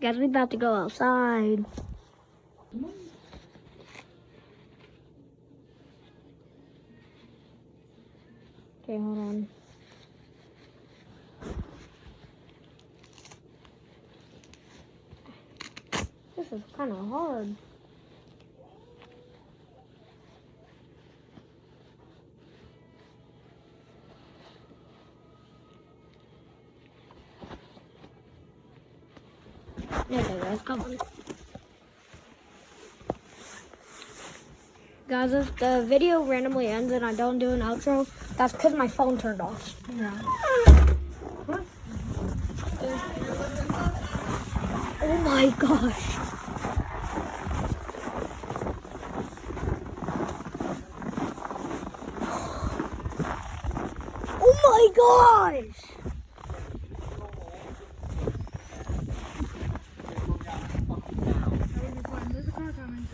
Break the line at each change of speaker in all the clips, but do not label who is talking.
Guys, we about to go outside. Okay, hold on. This is kind of hard. Okay, guys, come on. Guys, if the video randomly ends and I don't do an outro, that's because my phone turned off.
Yeah.
Oh my gosh. Oh my gosh.
There's a car coming.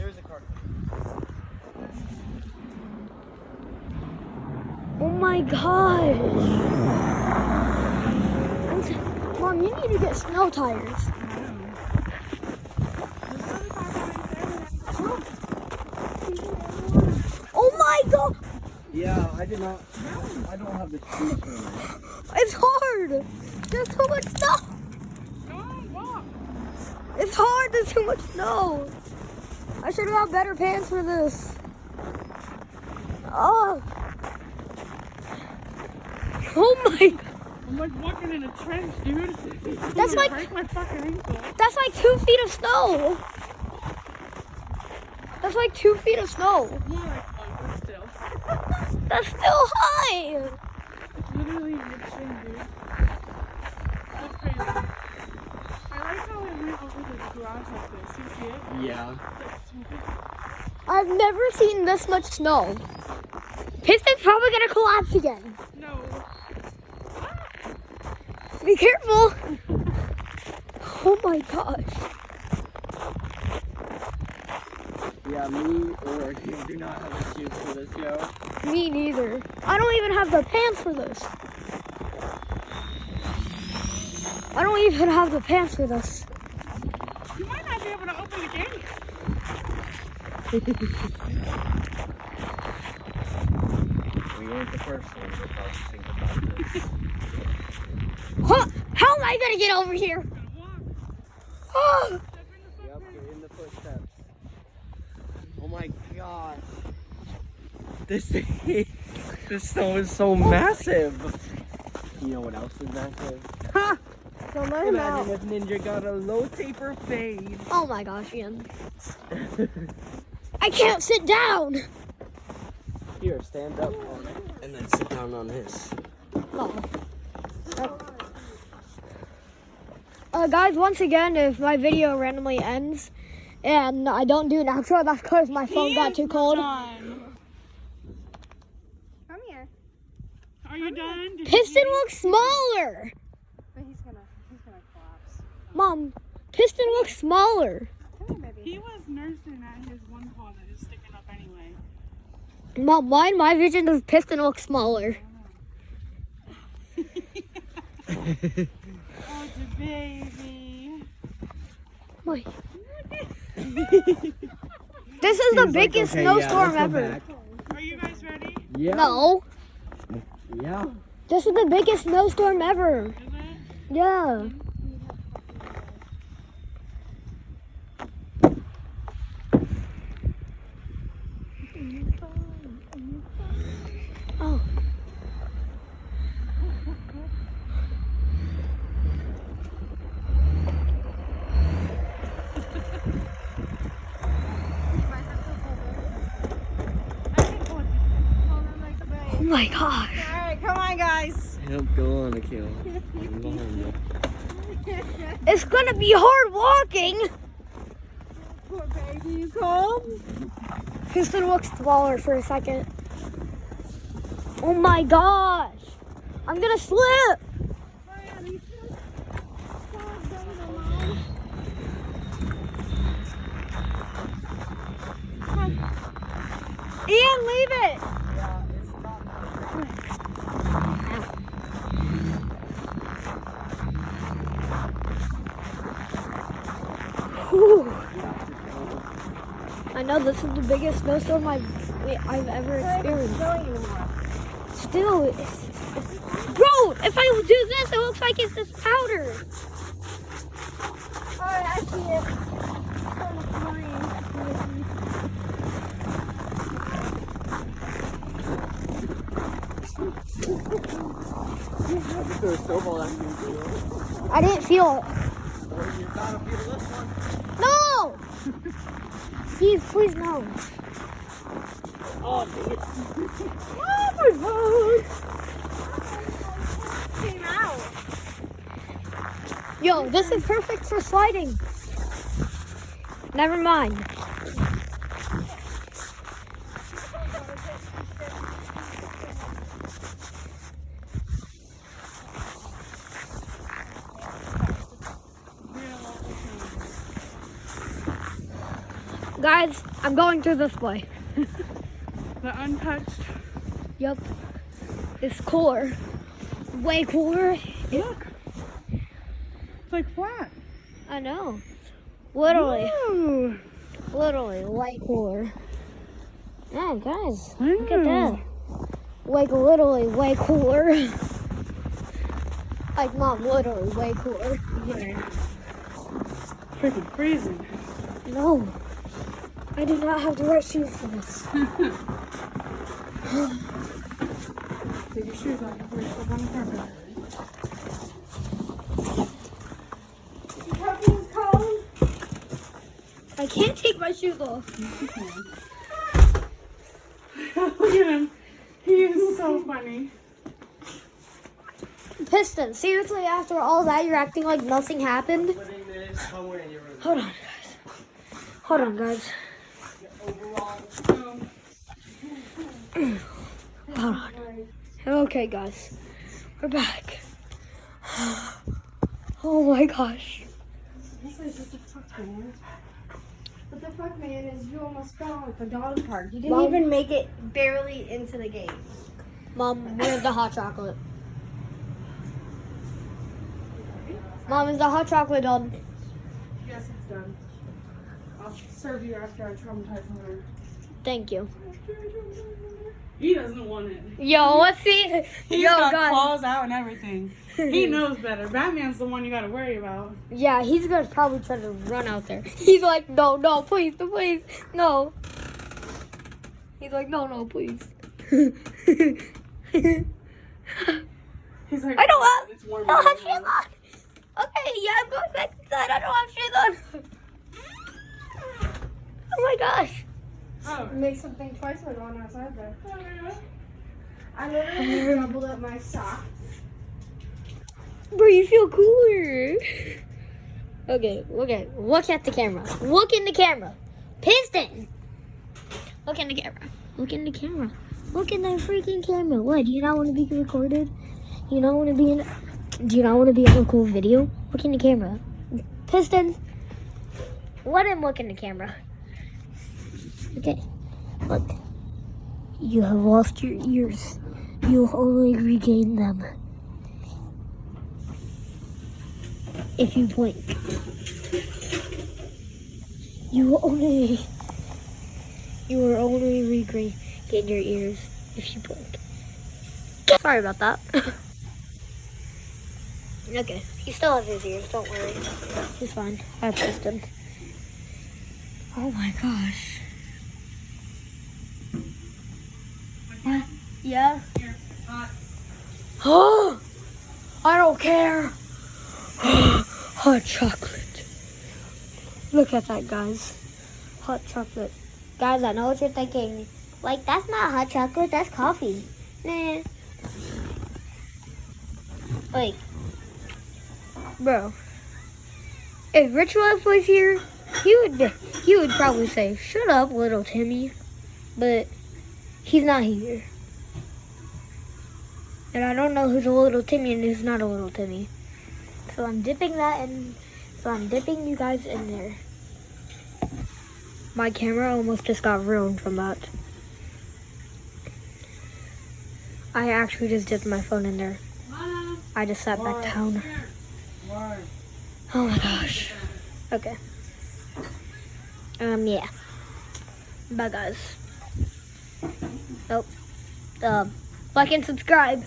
Oh my gosh. Mom, you need to get snow tires. Oh my god.
Yeah, I did not. I don't have the speed for it.
It's hard. There's too much snow. It's hard. There's too much snow. I should have got better pants for this. Oh. Oh my.
I'm like walking in a trench, dude.
That's like
break my fucking ankle.
that's like 2 feet of snow. That's like 2 feet of snow.
More like but still.
That's still high.
It's literally your chin, dude. That's crazy. I like how it went over the garage like this. You see it?
Yeah.
That's so good.
I've never seen this much snow. Piston's probably gonna collapse again.
No.
Be careful. Oh my gosh.
Yeah, me or you do not have the shoes for this, yo.
Me neither. I don't even have the pants for this. I don't even have the pants for this.
You might not be able to open the gate.
We ain't the first one to probably think about this.
Huh? How am I gonna get over here? Oh,
Yep, you're in the footsteps. Oh my gosh. This snow is so massive. You know what else is massive? Ha!
don't let him out.
Imagine if Ninja got a low taper fade.
Oh my gosh, Ian. I can't sit down.
Here, stand up on it and then sit down on this.
No. Guys, once again, if my video randomly ends and I don't do an outro, that's because my phone got too cold.
Done.
Come here.
Are you done? Did
Piston
you-
looks smaller.
But he's gonna collapse.
Mom, Piston looks smaller.
Come here, baby.
He was nursing at his one paw that is sticking up anyway.
Mom, why in my vision does Piston look smaller?
Oh, it's a baby.
Wait. This is the biggest snowstorm ever.
Are you guys ready?
Yeah.
No,
Yeah.
this is the biggest snowstorm ever.
Is it?
Yeah. Oh. Oh my gosh.
Alright, come on, guys.
Don't go on, Akil. I'm behind you.
It's gonna be hard walking.
Poor baby, you cold?
Piston looks smaller for a second. Oh my gosh. I'm gonna slip. Ian, leave it. Whew. I know this is the biggest snowstorm I've ever experienced. Still, bro, if I do this, it looks like it's just powder.
Alright, I see it.
Throw a snowball at me.
I didn't feel it.
You gotta feel this one.
No! Please no.
Oh, dang it.
Oh my god!
Came out.
Yo, this is perfect for sliding. Never mind. Guys, I'm going through this way.
The untouched.
Yep. It's cooler. Way cooler.
Look. It's like flat.
I know. Literally.
Ooh.
Literally, way cooler. Yeah, guys, look
Wow.
at that. Like, literally, way cooler. Like, Mom, literally, way cooler.
Yeah. Freaking freezing.
No. I do not have the right shoes for this.
Take your shoes off before you step on the carpet.
Puppy's cold.
I can't take my shoes off.
Look at him. He is so funny.
Piston, seriously, after all that, you're acting like nothing happened?
Putting this somewhere in your room.
Hold on, guys. Hold on, guys.
Overall,
Hold on. Okay, guys. We're back. Oh my gosh.
This is what the fuck, man. What the fuck, man, is you almost fell at the dog park. You didn't
Mom.
even make it barely into the game.
Mom, where's the hot chocolate? Mom, is the hot chocolate done?
Yes, it's done. I'll serve you after I traumatize her.
Thank you.
He doesn't want it.
Yo, let's see.
He's
Yo,
got
guys.
claws out and everything. He knows better. Batman's the one you gotta worry about.
Yeah, he's gonna probably try to run out there. He's like, no, please, no. He's like, no, please.
He's like,
I don't have,
it's warm.
I don't have shoes on. Okay, yeah, I'm going back inside. I don't have shoes on. Oh my gosh.
Oh,
Make something twice by going outside there. I literally doubled up my socks.
Bro, you feel cooler. Okay, look at the camera. Look in the camera. Piston. Look in the camera. Look in the camera. Look in the freaking camera. What? Do you not want to be recorded? Do you not want to be in a cool video? Look in the camera. Piston. Let him look in the camera. Okay. Look. You have lost your ears. You will only regain them if you blink. You will only regain your ears if you blink. Sorry about that. Okay, he still has his ears, don't worry. He's fine. I've kissed him. Oh my gosh. What? Yeah? Oh, I don't care. Hot chocolate. Look at that, guys. Hot chocolate. Guys, I know what you're thinking. Like, that's not hot chocolate, that's coffee. Nah. Like, bro, if Rich Love was here, he would probably say, "Shut up, little Timmy." But he's not here. And I don't know who's a little Timmy and who's not a little Timmy. So I'm dipping you guys in there. My camera almost just got ruined from that. I actually just dipped my phone in there. I just sat back down.
Why?
Oh my gosh. Okay. Yeah. Bye, guys. Oh, like and subscribe.